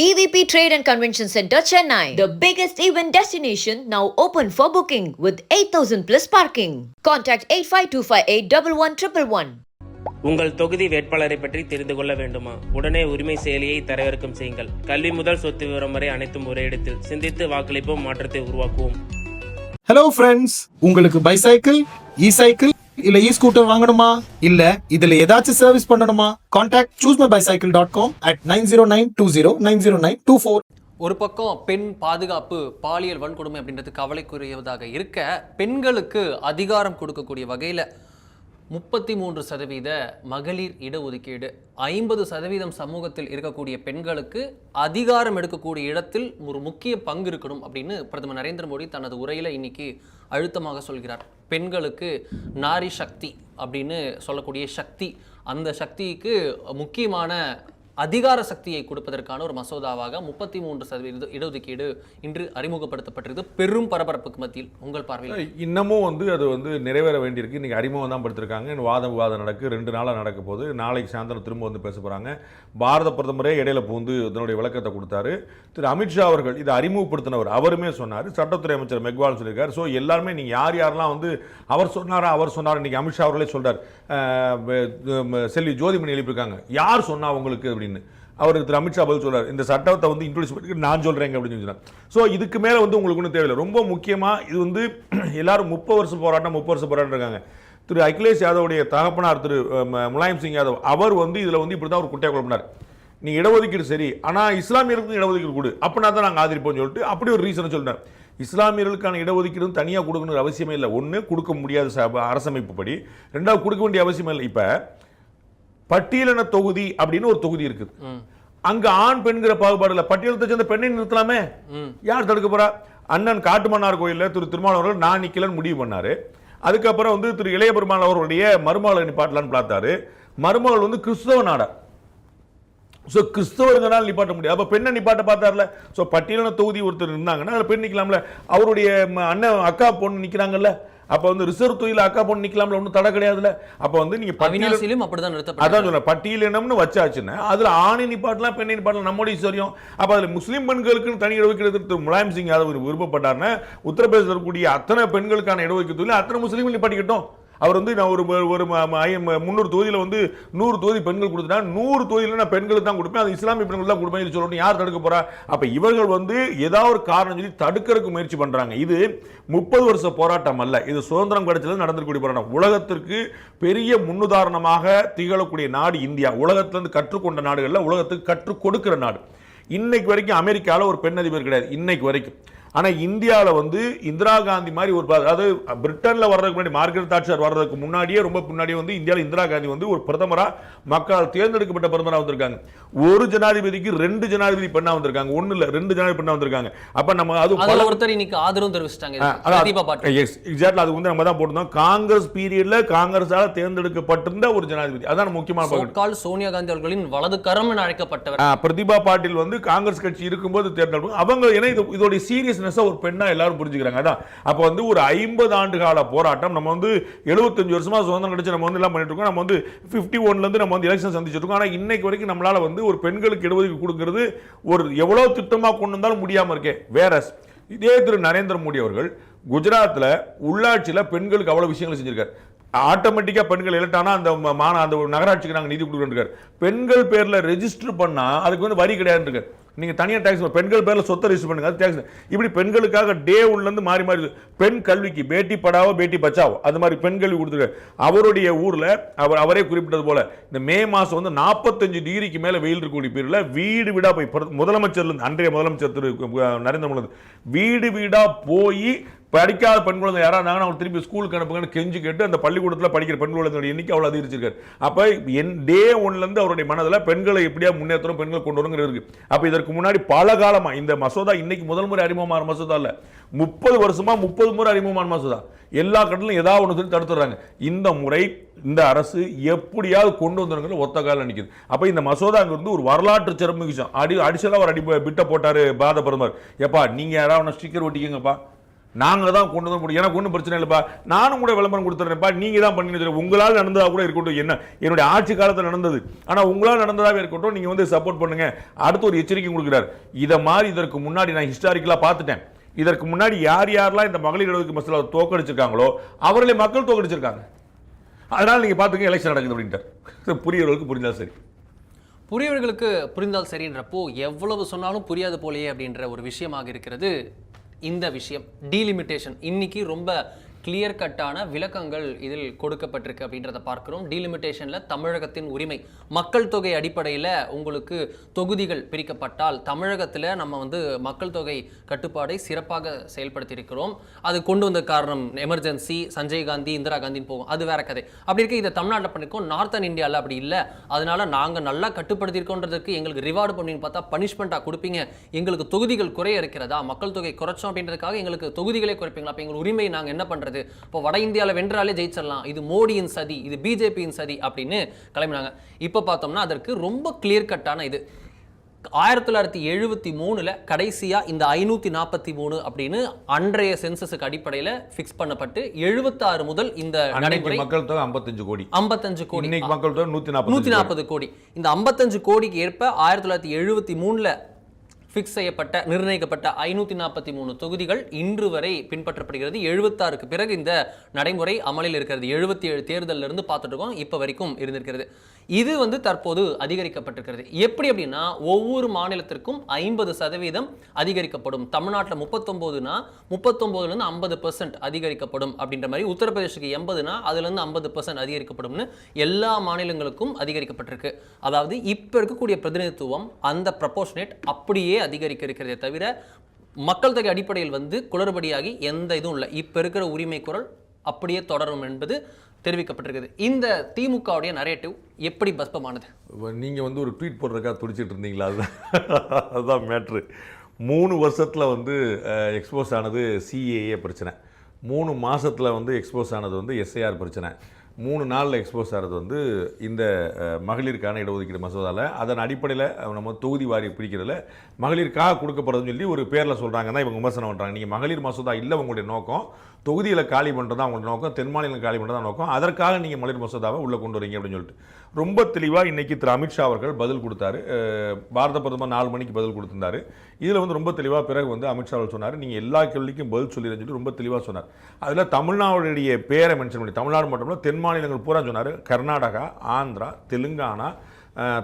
EVP Trade and Convention Center, Chennai. The biggest event destination now open for booking with 8,000 plus parking. Contact 85258 உங்கள் தொகுதி வேட்பாளரை பற்றி தெரிந்து கொள்ள வேண்டுமா? உடனே உரிமை செயலியை தரவிறக்கம் செய்யுங்கள். கல்வி முதல் சொத்து விவரம் வரை அனைத்தும் ஒரே இடத்தில். சிந்தித்து வாக்களிப்போம், மாற்றத்தை உருவாக்குவோம். ஹலோ ஃப்ரெண்ட்ஸ், உங்களுக்கு பைசைக்கிள், இ சைக்கிள் இல்ல இ ஸ்கூட்டர் வாங்கணுமா? இல்ல இதுல ஏதாச்சும் சர்வீஸ் பண்ணணுமா? Contact choosemybicycle.com at 9092090924. ஒரு பக்கம் பெண் பாதுகாப்பு, பாலியல் வன்கொடுமை அப்படின்றது கவலைக்குரியதாக இருக்க, பெண்களுக்கு அதிகாரம் கொடுக்கக்கூடிய வகையில் 33% மகளிர் இடஒதுக்கீடு, 50% சமூகத்தில் இருக்கக்கூடிய பெண்களுக்கு அதிகாரம் எடுக்கக்கூடிய இடத்தில் ஒரு முக்கிய பங்கு இருக்கணும் அப்படின்னு பிரதமர் நரேந்திர மோடி தனது உரையில் இன்னைக்கு அழுத்தமாக சொல்கிறார். பெண்களுக்கு நாரி சக்தி அப்படின்னு சொல்லக்கூடிய சக்தி, அந்த சக்திக்கு முக்கியமான அதிகார சக்தியை கொடுப்பதற்கான ஒரு மசோதாவாக 33% இடஒதுக்கீடு இன்று அறிமுகப்படுத்தப்பட்டிருக்கு. பெரும் பரபரப்புக்கு மத்தியில் உங்கள் பார்வையில் இன்னமும் அது நிறைவேற வேண்டியிருக்கு. இன்னைக்கு அறிமுகம் தான் படுத்திருக்காங்க. விவாதம் நடக்கு 2 நாளாக நடக்க போது. நாளைக்கு சாயந்தரம் திரும்ப பேச போகிறாங்க. பாரத பிரதமரே இடையில பூந்து இதனுடைய விளக்கத்தை கொடுத்தாரு. திரு அமித்ஷா அவர்கள் இதை அறிமுகப்படுத்தினவர், அவருமே சொன்னார். சட்டத்துறை அமைச்சர் மெக்வால் சொல்லியிருக்காரு. ஸோ எல்லாருமே நீங்கள் யாரெல்லாம் அவர் சொன்னார் இன்னைக்கு அமித்ஷா அவர்களே சொல்றார். செல்வி ஜோதிமணி எழுப்பியிருக்காங்க, யார் சொன்னா உங்களுக்கு அப்படின்னு. அவருக்கு திரு அமித்ஷா பதில் சொல்றாரு, இந்த சட்டத்தை இன்ட்ரோடியூஸ் பண்ணி நான் சொல்றேங்க அப்படின்னு சொன்னார். ஸோ இதுக்கு மேலே உங்களுக்கு ஒன்றும் தேவையில்லை. ரொம்ப முக்கியமாக இது எல்லாரும் 30 வருஷம் போராட்டம் இருக்காங்க. திரு அகிலேஷ் யாதவுடைய தகப்பனார் திரு முலாயம் சிங் யாதவ் அவர் இதில் இப்படி தான் ஒரு குட்டையை குழப்பினார். நீ இடஒதுக்கீடு சரி, ஆனால் இஸ்லாமியர்களுக்கு இடஒதுக்கீடு கொடு, அப்படின்னா தான் நாங்கள் ஆதரிப்போம்னு சொல்லிட்டு அப்படி ஒரு ரீசனை சொல்றாரு. இஸ்லாமியர்களுக்கான இடஒதுக்கீடு தனியாக கொடுக்கணுங்கிற அவசியமே இல்லை. ஒன்று, கொடுக்க முடியாத அரசமைப்பு படி. 2வது, கொடுக்க வேண்டிய அவசியமே இல்லை. இப்போ பட்டியலின தொகுதி அப்படின்னு ஒரு தொகுதி இருக்குது. அங்க ஆண் பெண்கிற பாகுபாடு இல்ல. பட்டியலத்தை சேர்ந்த பெண்ணை நிறுத்தலாமே, யார் தடுக்க போறா? அண்ணன் காட்டுமன்னார் கோயில்ல திரு திருமாவளவர்கள் நான் நிக்கலன்னு முடிவு பண்ணாரு. அதுக்கப்புறம் திரு இளைய பெருமாள் அவர்களுடைய மருமகளை நிப்பாட்டலான்னு பார்த்தாரு. மருமகள் கிறிஸ்தவ நாடா. ஸோ கிறிஸ்தவர்களால் நிப்பாட்ட முடியாது. அப்போ பெண்ணை நிப்பாட்ட பார்த்தார்ல. ஸோ பட்டியலின தொகுதி ஒருத்தர் இருந்தாங்கன்னா அதில் பெண் நிற்கலாம்ல. அவருடைய அண்ணன் அக்கா பொண்ணு நிற்கிறாங்கல்ல, அப்போ ரிசர்வ் தொகுதியில் அக்கா பொண்ணு நிற்கலாம்ல, ஒன்றும் தடை கிடையாதுல்ல. அப்போ நீங்க பட்டியலும் அப்படிதான் நிறுத்தப்படும். அதான் சொல்றேன், பட்டியலினம்னு வச்சாச்சுன்னா அதுல ஆணை நிப்பாட்டலாம், பெண்ணை நிப்பாட்டலாம், நம்முடைய சரியும். அப்போ அதில் முஸ்லீம் பெண்களுக்கு தனி இடஒதுக்கீடு முலாயம் சிங் யாதவ் விருப்பப்பட்டாருன்னா உத்தரப்பிரதேசத்தில் இருக்கக்கூடிய அத்தனை பெண்களுக்கான இடஒதுக்கீடு அத்தனை முஸ்லீம்கள் நிப்பாட்டிக்கிட்டோம். அவர் நான் ஒரு 300 தொகுதியில் 100 தொகுதி பெண்கள் கொடுத்துட்டா 100 தொகுதியில் நான் பெண்களுக்கு தான் கொடுப்பேன், அது இஸ்லாமிய பெண்கள் தான் கொடுப்பேன் சொல்லணும். யார் தடுக்க போறா? அப்ப இவர்கள் ஏதாவது ஒரு காரணம் சொல்லி தடுக்கிறதுக்கு முயற்சி பண்றாங்க. இது 30 வருஷ போராட்டம் அல்ல, இது சுதந்திரம் கிடைச்சது நடந்திருக்கக்கூடிய போராட்டம். உலகத்திற்கு பெரிய முன்னுதாரணமாக திகழக்கூடிய நாடு இந்தியா. உலகத்திலிருந்து கற்றுக்கொண்ட நாடுகள்ல உலகத்துக்கு கற்றுக் கொடுக்கிற நாடு. இன்னைக்கு வரைக்கும் அமெரிக்காவில் ஒரு பெண் அதிபர் கிடையாது இன்னைக்கு வரைக்கும். ஆனா இந்தியாவில் இந்திரா காந்தி மாதிரி ஒரு, அதாவது பிரிட்டன்ல வர்றதுக்கு முன்னாடி மார்கரெட் தாட்சர் வர்றதுக்கு முன்னாடியே ரொம்ப முன்னாடியே இந்தியாவில் இந்திரா காந்தி ஒரு பிரதமரா மக்களால் தேர்ந்தெடுக்கப்பட்ட பிரதமரா வந்திருக்காங்க. ஒரு ஜனாதிபதிக்கு 2 ஜனாதிபதி பெண்ணா வந்திருக்காங்க. ஒண்ணு இல்ல, 2 ஜனாதிபதி பெண்ணா வந்திருக்காங்க. அப்ப நம்ம அது ஒருத்தர் இன்னைக்கு ஆதரவு தெரிவிச்சிட்டாங்க. அது நம்ம தான் போட்டிருந்தோம். காங்கிரஸ் பீரியட்ல காங்கிரஸால தேர்ந்தெடுக்கப்பட்டிருந்த ஒரு ஜனாதிபதி, அதான் முக்கியமான. சோனியா காந்தி அவர்களின் வலது கரம் என அழைக்கப்பட்டவர் பிரதிபா பாட்டீல் காங்கிரஸ் கட்சி இருக்கும்போது தேர்ந்தெடுப்பு அவங்க. ஏன்னா இதோட சீரியஸ் ஒரு பெண்ணா எல்லாரும் புரிஞ்சுக்கிறாங்க. அதான் அப்ப ஒரு 50 ஆண்டு கால போராட்டம். நம்ம 75 வருஷமா சுதந்திரம் கிடைச்சு நம்ம எல்லாம் பண்ணிட்டு இருக்கோம். நம்ம 51ல இருந்து நம்ம எலெக்ஷன் சந்திச்சிட்டு இருக்கோம். ஆனா இன்னைக்கு வரைக்கும் நம்மளால ஒரு பெண்களுக்கு இடஒதுக்கீடு கொடுக்கிறது ஒரு எவ்வளவு திட்டமா கொண்டு வந்தாலும் முடியாம இருக்கே. வேற இதே திரு நரேந்திர மோடி அவர்கள் குஜராத்ல உள்ளாட்சியில பெண்களுக்கு அவ்வளவு விஷயங்கள் செஞ்சிருக்காரு. ஆட்டோமேட்டிக்கா பெண்கள் எலக்டானா அந்த நகராட்சிக்கு நாங்கள் நிதி கொடுக்குறோம். பெண்கள் பேர்ல ரெஜிஸ்டர் பண்ணா அதுக்கு வரி கிடையாது இருக்கு. நீங்க தனியா டாக்ஸ் பெண்கள் பேர்ல சொத்தை ரெஜிஸ்டர் பண்ணுங்க, அது டாக்ஸ். இப்படி பெண்களுக்காக டே உள்ள இருந்து மாறி மாறி பெண் கல்விக்கு பேட்டி படாவோ பேட்டி பச்சாவோ அது மாதிரி பெண் கல்வி கொடுத்துருக்காரு. அவருடைய ஊர்ல அவரே குறிப்பிட்டது போல இந்த மே மாசம் 45 டிகிரிக்கு மேல வெயில் இருக்கக்கூடிய பீரியட்ல வீடு வீடா போய் முதலமைச்சர் அன்றைய முதலமைச்சர் திரு நரேந்திர மோடி வீடு வீடா போய் படிக்காத பெண் குழந்தை யாராவது அவங்க திருப்பி ஸ்கூலுக்கு அனுப்புங்கன்னு கெஞ்சி கேட்டு அந்த பள்ளிக்கூடத்தில் படிக்கிற பெண் குழந்தையோட எண்ணிக்கை அவ்வளோ அதிகரிச்சிருக்காரு. அப்போ டே 1ல அவருடைய மனதில் பெண்களை எப்படியா முன்னேற்றம், பெண்கள் கொண்டு வருங்கிற இருக்கு. அப்போ இதற்கு முன்னாடி பல காலமா இந்த மசோதா இன்னைக்கு முதல் முறை அறிமுகமான மசோதா இல்ல, 30 வருஷமா 30 முறை அறிமுகமான மசோதா. எல்லா கட்டத்திலும் ஏதாவது ஒன்று சொல்லி தடுத்துறாங்க. இந்த முறை இந்த அரசு எப்படியாவது கொண்டு வந்துருங்கிற ஒத்த கால நிற்குது. அப்ப இந்த மசோதா ஒரு வரலாற்று சிறப்பு விஷயம். அடிஷனலா ஒரு பிட்ட போட்டாரு பாரத பிரதமர். எப்பா நீங்க யாராவது ஸ்டிக்கர் ஒட்டிக்கங்கப்பா, நாங்க தான் கொண்டு வந்து முடியும், எனக்கு ஒன்றும் பிரச்சனை இல்லைப்பா, நானும் கூட விளம்பரம் கொடுத்துறேன்ப்பா, நீங்க தான் பண்ணி உங்களால் நடந்ததா கூட இருக்கட்டும், என்ன என்னுடைய ஆட்சி காலத்தில் நடந்தது, ஆனா உங்களால் நடந்ததாவே இருக்கட்டும், நீங்க வந்து சப்போர்ட் பண்ணுங்க. அடுத்து ஒரு எச்சரிக்கை கொடுக்கிறார். இதை மாதிரி இதற்கு முன்னாடி நான் ஹிஸ்டாரிக்கலா பார்த்துட்டேன். இதற்கு முன்னாடி யார் யாரெல்லாம் இந்த மகளிர் இடஒதுக்கீடு மசோதா தோக்கடிச்சிருக்காங்களோ அவர்களை மக்கள் தோக்கடிச்சிருக்காங்க. அதனால நீங்க பாத்துங்க எலெக்ஷன் நடக்குது அப்படின்ட்டு. புரியவர்களுக்கு புரிஞ்சால் சரி, புரியவர்களுக்கு புரிந்தால் சரின்றப்போ எவ்வளவு சொன்னாலும் புரியாது போலேயே அப்படின்ற ஒரு விஷயமாக இருக்கிறது இந்த விஷயம். டீலிமிட்டேஷன் இன்னைக்கு ரொம்ப கிளியர் கட்டான விளக்கங்கள் இதில் கொடுக்கப்பட்டிருக்கு அப்படின்றத பார்க்கிறோம். டீலிமிட்டேஷனில் தமிழகத்தின் உரிமை, மக்கள் தொகை அடிப்படையில் உங்களுக்கு தொகுதிகள் பிரிக்கப்பட்டால் தமிழகத்தில் நம்ம வந்து மக்கள் தொகை கட்டுப்பாடை சிறப்பாக செயல்படுத்தியிருக்கிறோம். அது கொண்டு வந்த காரணம் எமர்ஜென்சி, சஞ்சய் காந்தி, இந்திரா காந்தின்னு போகும், அது வேற கதை. அப்படி இருக்க இதை தமிழ்நாட்டில் பண்ணியிருக்கோம், நார்த்தன் இந்தியாவில் அப்படி இல்லை. அதனால நாங்கள் நல்லா கட்டுப்படுத்தியிருக்கோன்றதுக்கு எங்களுக்கு ரிவார்டு பண்ணின்னு பார்த்தா பனிஷ்மெண்ட்டாக கொடுப்பீங்க, எங்களுக்கு தொகுதிகள் குறைய இருக்கிறதா, மக்கள் தொகை குறைச்சோம் அப்படின்றதுக்காக எங்களுக்கு தொகுதிகளே குறைப்பீங்களா, அப்போ எங்கள் உரிமை நாங்கள் என்ன பண்ணுறது, இப்போ வட இந்தியாவில் வென்றாலே ஜெயிச்சிடலாம், இது மோடியின் சதி, இது பிஜேபியின் சதி அப்படின்னு கிளம்பினாங்க. இப்போ பார்த்தோம்னா அதற்கு ரொம்ப கிளியர் கட்டான இது 1973 கடைசியா இந்த 543 அப்படின்னு அன்றைய சென்சஸுக்கு அடிப்படையில் ஃபிக்ஸ் பண்ணப்பட்டு 76 முதல் இந்த நடைமுறை மக்கள் தொகை 55 கோடி, 55 கோடி, இன்னைக்கு மக்கள் தொகை 140 கோடி. இந்த 55 கோடிக்கு ஏற்ப 1973 ஃபிக்ஸ் செய்யப்பட்ட நிர்ணயிக்கப்பட்ட 543 தொகுதிகள் இன்று வரை பின்பற்றப்படுகிறது. 76க்கு பிறகு இந்த நடைமுறை அமலில் இருக்கிறது. 77 தேர்தலில் இருந்து பார்த்துட்டு இருக்கோம், இப்போ வரைக்கும் இருந்திருக்கிறது. இது வந்து தற்போது அதிகரிக்கப்பட்டிருக்கிறது. எப்படி அப்படின்னா ஒவ்வொரு மாநிலத்திற்கும் 50% அதிகரிக்கப்படும். தமிழ்நாட்டில் 39னா 39லேருந்து 50% அதிகரிக்கப்படும் அப்படின்ற மாதிரி, உத்தரப்பிரதேசுக்கு 80னா அதுலேருந்து 50% அதிகரிக்கப்படும்னு எல்லா மாநிலங்களுக்கும் அதிகரிக்கப்பட்டிருக்கு. அதாவது இப்போ இருக்கக்கூடிய பிரதிநிதித்துவம் அந்த ப்ரப்போர்ஷனேட் அப்படியே அதிகரிக்க இருக்கிறதே தவிர மக்கள் தொகை அடிப்படையில் வந்து குளறுபடியாகி எந்த இதுவும் இல்லை. இப்போ இருக்கிற உரிமை குரல் அப்படியே தொடரும் என்பது தெரிவிக்கப்பட்டிருக்குது. இந்த திமுகவுடைய நரேட்டிவ் எப்படி பஸ்பமானது? நீங்க வந்து ஒரு ட்வீட் போடுறதுக்காக துடிச்சிட்டு இருந்தீங்களா? அதுதான் மேட்ரு. 3 வருஷத்துல வந்து எக்ஸ்போஸ் ஆனது சிஏஏ பிரச்சனை, 3 மாசத்துல வந்து எக்ஸ்போஸ் ஆனது வந்து எஸ்ஐஆர் பிரச்சனை, 3 நாளில் எக்ஸ்போஸ் ஆகிறது வந்து இந்த மகளிருக்கான இடஒதுக்கீடு மசோதாவில். அதன் அடிப்படையில் நம்ம தொகுதி வாரி பிரிக்கிறதுல மகளிருக்காக கொடுக்கப்படுறதுன்னு சொல்லி ஒரு பேரில் சொல்கிறாங்க தான் இவங்க விமர்சனம் பண்ணுறாங்க. நீங்கள் மகளிர் மசோதா இல்லை உங்களுடைய நோக்கம், தொகுதியில் காலி பண்ணுறது தான் உங்களுடைய நோக்கம், தென் மாநிலம் காலி பண்ணுறது தான் நோக்கம், அதற்காக நீங்கள் மகளிர் மசோதாவை உள்ளே கொண்டு வரீங்க அப்படின்னு சொல்லிட்டு ரொம்ப தெளிவாக இன்றைக்கி திரு அமித்ஷா அவர்கள் பதில் கொடுத்தாரு. பாரத பிரதமர் 4 மணிக்கு பதில் கொடுத்திருந்தாரு. இதில் வந்து ரொம்ப தெளிவாக பிறகு வந்து அமித்ஷா அவர்கள் சொன்னார், நீங்கள் எல்லா கேள்விக்கும் பதில் சொல்லிடுன்னு சொல்லி ரொம்ப தெளிவாக சொன்னார். அதில் தமிழ்நாடுடைய பேரை மென்ஷன் பண்ணி, தமிழ்நாடு மட்டும் இல்லை தென் மாநிலங்கள் பூரா சொன்னார். கர்நாடகா, ஆந்திரா, தெலுங்கானா,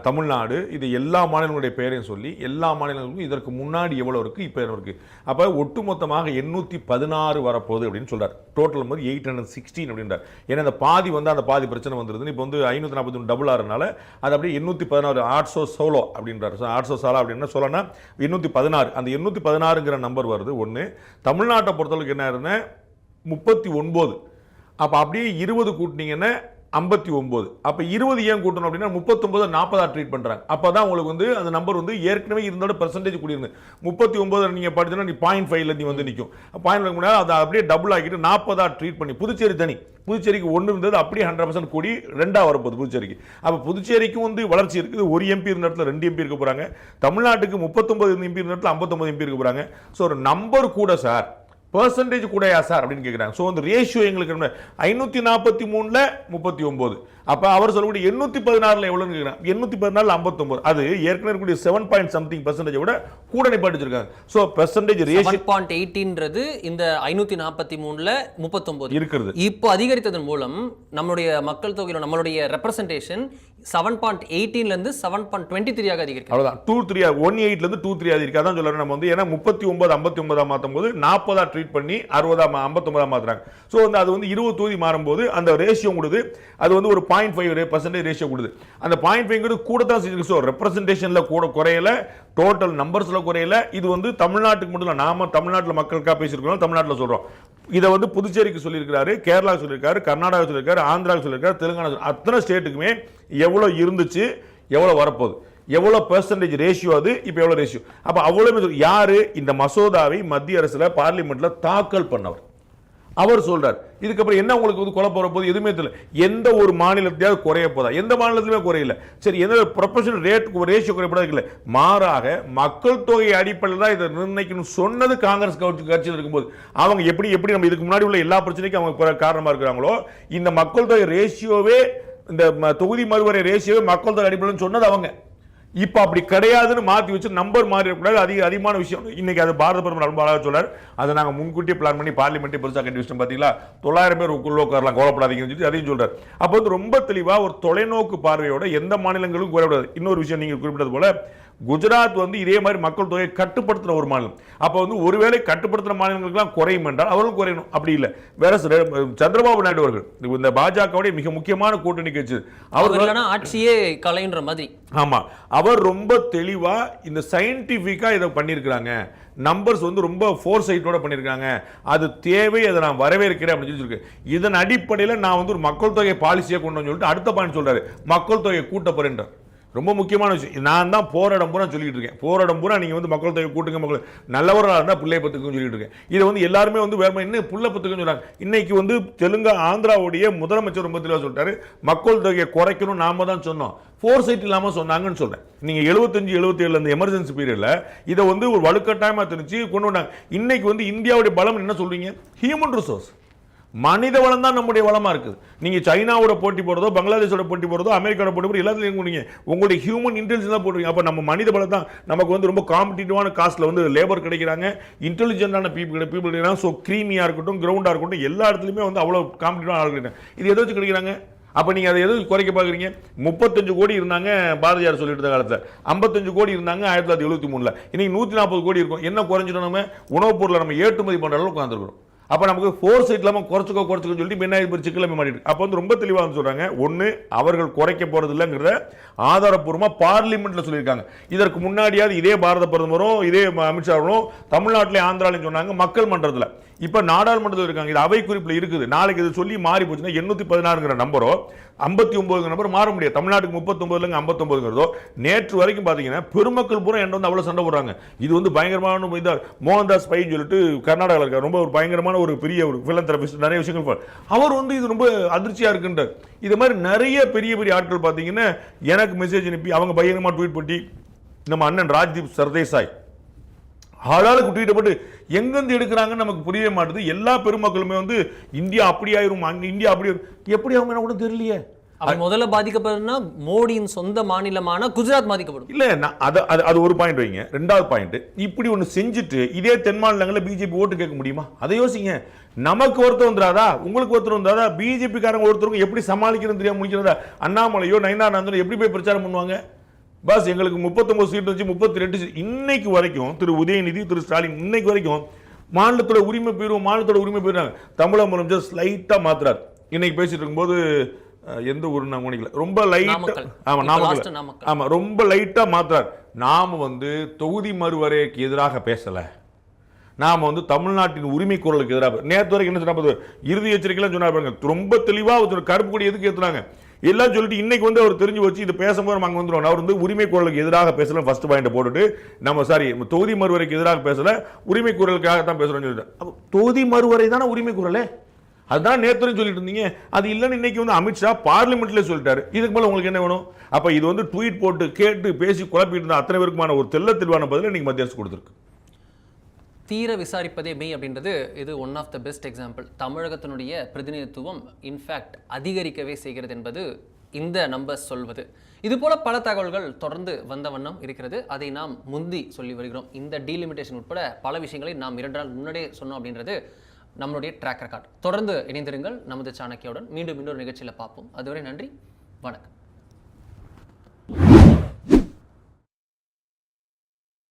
தமிழ்நாடு, இது எல்லா மாநிலங்களுடைய பெயரையும் சொல்லி எல்லா மாநிலங்களுக்கும் இதற்கு முன்னாடி எவ்வளோ இருக்குது இப்போ எவ்வளோ இருக்குது, அப்போ ஒட்டுமொத்தமாக 816 வரப்போகுது அப்படின்னு சொல்கிறார். டோட்டல் வந்து 816 அப்படின்றார். ஏன்னா அந்த பாதி வந்து அந்த பாதி பிரச்சனை வந்துருதுன்னு இப்போ வந்து 541 டபுள் ஆறுனால அது அப்படியே 816 816 அப்படின்றார். 816 அப்படின்னா சொல்லனா 816, அந்த 816ங்கிற நம்பர் வருது. ஒன்று தமிழ்நாட்டை பொறுத்தளவுக்கு என்ன இருந்தேன் 39, அப்போ அப்படியே 20 கூட்டினீங்கன்னா 59, அப்போ 20 ஏன் கூட்டணும் அப்படின்னா 39 40 ட்ரீட் பண்ணுறாங்க. அப்போ தான் உங்களுக்கு வந்து அந்த நம்பர் வந்து ஏற்கனவே இருந்தோட பெர்சன்டேஜ் கூடியிருந்து 39 நீங்கள் படிச்சோன்னா நீ 0.5ல நீ வந்து நிற்கும். 0.5 முடியாது, அதை அப்படியே டபுள் ஆகிட்டு 40 ட்ரீட் பண்ணி புதுச்சேரி தனி, புதுச்சேரிக்கு 1 இருந்தது அப்படியே 100% கூடி 2 வரப்போகுது புதுச்சேரிக்கு. அப்போ புதுச்சேரிக்கும் வந்து வளர்ச்சி இருக்குது. 1 எம்பி இருந்த இடத்துல 2 எம்பி இருக்க போகிறாங்க. தமிழ்நாட்டுக்கு 39 எம்பி இருந்த இடத்துல 59 எம்பி இருக்க போகிறாங்க. ஸோ ஒரு நம்பர் கூட சார், பெர்சன்டேஜ் கூடயா சார் அப்படின்னு கேட்குறாங்க. ஸோ அந்த ரேஷியோ எங்களுக்கு 543ல் 39, அப்போ அவர் சொல்லக்கூடிய 816ல் எவ்வளோன்னு கேட்குறாங்க. 816 59, அது ஏற்கனவே இருக்கக்கூடிய 7.something% விட கூட நிப்பாட்டிச்சிருக்காங்க. ஸோ பெர்சன்டேஜ் ரேஷியோ 7.18ன்றது இந்த 543ல் 39 இருக்கிறது. இப்போ அதிகரித்ததன் மூலம் நம்மளுடைய மக்கள் தொகையில் நம்மளுடைய ரெப்ரசன்டேஷன் 7.18லேருந்து 7.23 அதிகரிக்கும். அவ்வளோதான். 23 18லேருந்து 23 அதிகரிக்கும். அதான் சொல்லுறோம் நம்ம வந்து. ஏன்னா 39 59 மாற்றும் போது 40 ட்ரீட் பண்ணி 60 59 மாற்றுறாங்க. ஸோ வந்து அது வந்து 20 தொகுதி மாறும்போது அந்த ரேஷியோ கொடுது. அது வந்து ஒரு 0.5% ரேஷியோ கொடுது. அந்த 0.5 கூட தான். ஸோ ரெப்ரசன்டேஷனில் கூட குறையல, டோட்டல் நம்பர்ஸில் குறையல. இது வந்து தமிழ்நாட்டுக்கு மட்டும் இல்லை, நாம தமிழ்நாட்டில் மக்களுக்காக பேசியிருக்கிறோம், தமிழ்நாட்டில் சொல்கிறோம். இதை வந்து புதுச்சேரிக்கு சொல்லியிருக்காரு, கேரளா சொல்லியிருக்காரு, கர்நாடகா சொல்லியிருக்காரு, ஆந்திராவுக்கு சொல்லியிருக்காரு, தெலுங்கானா, அத்தனை ஸ்டேட்டுக்குமே எவ்வளோ இருந்துச்சு, எவ்வளோ வரப்போகுது, எவ்வளோ பெர்சன்டேஜ் ரேஷியோ, அது இப்போ எவ்வளோ ரேஷியோ. அப்போ அவ்வளோ யாரு இந்த மசோதாவை மத்திய அரசில் பார்லிமெண்ட்டில் தாக்கல் பண்ணவர், அவர் சொல்றார். இதுக்கப்புறம் என்ன உங்களுக்கு வந்து குழப்பம் வரப்போது எதுவுமே தெரியல. எந்த ஒரு மாநிலத்தையாவது குறைய போதா? எந்த மாநிலத்திலுமே குறையல. சரி, எந்த ப்ரொபோஷனல் ரேஷியோ குறைப்படாது இல்லை. மாறாக மக்கள் தொகை அடிப்படையில் தான் இதை நிர்ணயிக்கணும் சொன்னது காங்கிரஸ் கட்சியில் இருக்கும்போது அவங்க எப்படி நம்ம இதுக்கு முன்னாடி உள்ள எல்லா பிரச்சனைக்கும் அவங்க காரணமா இருக்கிறாங்களோ, இந்த மக்கள் தொகை ரேஷியோவே, இந்த தொகுதி மறுவரை ரேஷியோவே மக்கள் தொகை அடிப்படையில் சொன்னது அவங்க. இப்ப அப்படி கிடையாதுன்னு மாத்தி வச்சு நம்பர் மாறி இருக்கக்கூடாது. அதிகமான விஷயம் இன்னைக்கு அது பாரத பிரதமர் ரொம்ப அழகா சொல்றாரு. அதை நாங்க முன்கூட்டியே பிளான் பண்ணி பார்லிமெண்ட்டே பெருசா கட்டி வச்சிட்டோம் பாத்தீங்களா, 900 பேர் உள்ள உட்காரலாம், கவலைப்படாதீங்கன்னு சொல்லி அதையும் சொல்றாரு. அப்ப வந்து ரொம்ப தெளிவா ஒரு தொலைநோக்கு பார்வையோட எந்த மாநிலங்களும் குறைவிடாது. இன்னொரு விஷயம் நீங்க குறிப்பிட்டது போல குஜராத் வந்து இதே மாதிரி மக்கள் தொகையை கட்டுப்படுத்துற ஒரு மாநிலம். அப்ப வந்து ஒருவேளை கட்டுப்படுத்துற மாநிலங்களுக்கெல்லாம் குறையும் என்றால் அவர்களும் குறையணும். அப்படி இல்லை. வேற சந்திரபாபு நாயுடு அவர்கள் இந்த பாஜகவுடைய மிக முக்கியமான கூட்டணி கட்சி அவர் ஆட்சியே கலைன்ற மாதிரி. ஆமா, அவர் ரொம்ப தெளிவா இந்த சயின்டிபிக்கா இதை பண்ணியிருக்கிறாங்க. நம்பர்ஸ் வந்து ரொம்ப ஃபோர் சைட்டோட பண்ணியிருக்காங்க. அது தேவை, அதை நான் வரவேற்கிறேன் அப்படின்னு சொல்லியிருக்கு. இதன் அடிப்படையில் நான் வந்து ஒரு மக்கள் தொகை பாலிசியை கொண்டு வந்து சொல்லிட்டு அடுத்த பாயிண்ட் சொல்றாரு, மக்கள் தொகையை கூட்டப்படுகின்றார். ரொம்ப முக்கியமான விஷயம். நான் தான் போராடம் பூரா சொல்லிட்டு இருக்கேன். போராடம் பூரா நீங்க வந்து மக்கள் தொகை கூட்டுங்க, மக்கள் நல்லவராக இருந்தால் பிள்ளை பத்துக்குன்னு சொல்லிட்டு இருக்கேன். இதை வந்து எல்லாருமே வந்து வேற இன்னும் புள்ள பத்துக்குன்னு சொல்றாங்க. இன்னைக்கு வந்து ஆந்திராவுடைய முதலமைச்சர் ரொம்ப தெளிவாக சொல்லிட்டாரு, மக்கள் தொகையை குறைக்கணும் நாம தான் சொன்னோம், ஃபோர் சைட் இல்லாமல் சொன்னாங்கன்னு சொல்றேன். நீங்க 75-77 அந்த எமர்ஜென்சி பீரியட்ல இதை வந்து ஒரு வலுக்கட்டாயமா தெரிஞ்சு கொண்டு வந்தாங்க. இன்னைக்கு வந்து இந்தியாவுடைய பலம் என்ன சொல்றீங்க? ஹியூமன் ரிசோர்ஸ், மனித வளம் தான் நம்முடைய வளமா இருக்குது. நீங்க சைனாவோட போட்டி போறதோ, பங்களாதேஷோட போட்டி போறதோ, அமெரிக்காவோட போட்டி போறதோ எல்லாத்துலயும் உங்களுடைய ஹியூமன் இன்டெலிஜென்ஸ் தான் போடுறீங்க. அப்ப நம்ம மனித வளம் தான் நமக்கு வந்து ரொம்ப காம்படிட்டிவான காஸ்ட்ல வந்து லேபர் கிடைக்கிறாங்க, இன்டெலிஜென்டான பீப்புள் கிடைக்கிறாங்க. ஸோ கிரீமியா இருக்கட்டும், கிரவுண்டா இருக்கட்டும், எல்லா இடத்துலையுமே வந்து அவ்வளவு காம்படிட்டிவான ஆள் கிடைக்கிறாங்க. இது எதை வச்சு கிடைக்கிறாங்க? அப்ப நீங்க அதை எது குறைக்க பாக்குறீங்க? 35 கோடி இருந்தாங்க பாரதியார் சொல்லிட்டு இருந்த காலத்துல, 55 கோடி இருந்தாங்க 1973. இன்னைக்கு 140 கோடி இருக்கும். என்ன குறைஞ்சிடும்? நம்ம உணவுப் பொருளை நம்ம ஏற்றுமதி பண்ற அளவுக்கு உட்காந்துருக்கிறோம். அப்ப நமக்கு ஃபோர் சைட் இல்லாம குறைச்சுக்கோ சொல்லிட்டு என்ன சிக்கல் மாறிட்டு. அப்ப வந்து ரொம்ப தெளிவா சொல்றாங்க, ஒண்ணு அவர்கள் குறைக்க போறது இல்லைங்கிறத ஆதாரப்பூர்வமா பார்லிமெண்ட்ல சொல்லியிருக்காங்க. இதற்கு முன்னாடியாவது இதே பாரத பிரதமரும் இதே அமித்ஷாவும் தமிழ்நாட்டிலே ஆந்திராலையும் சொன்னாங்க மக்கள் மன்றத்தில். இப்ப நாடாளுமன்றத்தில் இருக்காங்க. இது அவை குறிப்பில் இருக்குது. நாளைக்கு இது சொல்லி மாறி போச்சுன்னா 816 நம்பரோ 59 நம்பர் மாற முடியாது. தமிழ்நாட்டுக்கு 39 59 நேற்று வரைக்கும் பாத்தீங்கன்னா பெருமக்கள் பூரா என்ன வந்து அவ்வளவு சண்டை போடுறாங்க. இது வந்து பயங்கரமான மோகன்தாஸ் பை சொல்லிட்டு கர்நாடகாவில் இருக்கார், ரொம்ப ஒரு பயங்கரமான ஒரு பெரிய ஒரு பிலந்தெரபிஸ்ட், நிறைய விஷயங்கள் அவர் வந்து இது ரொம்ப அதிர்ச்சியா இருக்குன்றார். இது மாதிரி நிறைய பெரிய பெரிய ஆட்கள் பாத்தீங்கன்னா எனக்கு மெசேஜ் அனுப்பி அவங்க பயங்கரமா ட்வீட் பண்ணி, நம்ம அண்ணன் ராஜ்தீப் சர்தேசாய் ஆளாளுக்கு ட்வீட் போட்டு எங்கிருந்து எடுக்கிறாங்கன்னு நமக்கு புரியவே மாட்டுது. எல்லா பெருமக்களுமே வந்து இந்தியா அப்படி ஆயிரும், இந்தியா அப்படி எப்படி அவங்க கூட தெரியலையே. முதல்ல பாதிக்கப்படுறதுன்னா மோடியின் சொந்த மாநிலமான குஜராத் பாதிக்கப்படும். இல்ல அது ஒரு பாயிண்ட் வைங்க. ரெண்டாவது பாயிண்ட், இப்படி ஒண்ணு செஞ்சுட்டு இதே தென் மாநிலங்களில் பிஜேபி ஓட்டு கேட்க முடியுமா? அதை யோசிங்க. நமக்கு ஒருத்தர் வந்துடாதா, உங்களுக்கு ஒருத்தர் வந்தாதா? பிஜேபி காரங்க ஒருத்தருக்கு எப்படி சமாளிக்கிறது தெரியாம முடிக்கிறதா? அண்ணாமலையோ நயினானந்தனோ எப்படி போய் பிரச்சாரம் பண்ணுவாங்க? பஸ் எங்களுக்கு 39 சீட் வச்சு 32 சீட். இன்னைக்கு வரைக்கும் திரு உதயநிதி, திரு ஸ்டாலின் இன்னைக்கு வரைக்கும் மாநிலத்தோட உரிமை போயிடுறாங்க. தமிழக முதலமைச்சர் ஸ்லைட்டா மாத்துறாரு. இன்னைக்கு பேசிட்டு இருக்கும்போது எந்த ஊர் நான் கவனிக்கல, ரொம்ப லைட்டா, ஆமா ரொம்ப லைட்டா மாத்துறாரு. நாம வந்து தொகுதி மறுவரைக்கு எதிராக பேசல, நாம வந்து தமிழ்நாட்டின் உரிமை குரலுக்கு எதிராக. நேற்று வரைக்கும் என்ன சொன்னா, இறுதி எச்சரிக்கைலாம் சொன்னாங்க, ரொம்ப தெளிவா கருப்பு கொடி எதுக்கு ஏத்துறாங்க எல்லாம் சொல்லிட்டு இன்னைக்கு வந்து அவர் தெரிஞ்சு வச்சு இது பேசும்போது நம்ம அங்க வந்துருவோம். அவர் வந்து உரிமை குரலுக்கு எதிராக பேசல, ஃபர்ஸ்ட் பாயிண்ட் போட்டுட்டு நம்ம தொகுதி மறுவரைக்கு எதிராக பேசல, உரிமை குரலுக்காக தான் பேசுறோம்னு சொல்லிட்டு. தொகுதி மறுவரை தானே உரிமை குரலே, அதுதான் நேற்று சொல்லிட்டு இருந்தீங்க. அது இல்லைன்னு இன்னைக்கு வந்து அமித்ஷா பார்லிமெண்ட்ல சொல்லிட்டாரு. இதுக்கு மேல உங்களுக்கு என்ன வேணும்? அப்ப இது வந்து ட்வீட் போட்டு கேட்டு பேசி குழப்பிட்டு இருந்த அத்தனை பேருக்குமான ஒரு தெளிவான பதில இன்னைக்கு மத்திய அரசு கொடுத்திருக்கு. தீர விசாரிப்பதே மெய் அப்படின்றது இது one of the best example. தமிழகத்தினுடைய பிரதிநிதித்துவம் இன்ஃபேக்ட் அதிகரிக்கவே செய்கிறது என்பது இந்த நம்பர்ஸ் சொல்வது. இதுபோல பல தகவல்கள் தொடர்ந்து வந்த வண்ணம் இருக்கிறது. அதை நாம் முந்தி சொல்லி வருகிறோம். இந்த டீலிமிட்டேஷன் உட்பட பல விஷயங்களை நாம் 2 நாள் முன்னாடியே சொன்னோம் அப்படின்றது நம்மளுடைய ட்ராக் ரெக்கார்ட். தொடர்ந்து இணைந்திருங்கள் நமது சாணக்கியவுடன். மீண்டும் இன்னொரு நிகழ்ச்சியில் பார்ப்போம். அதுவரை நன்றி, வணக்கம்.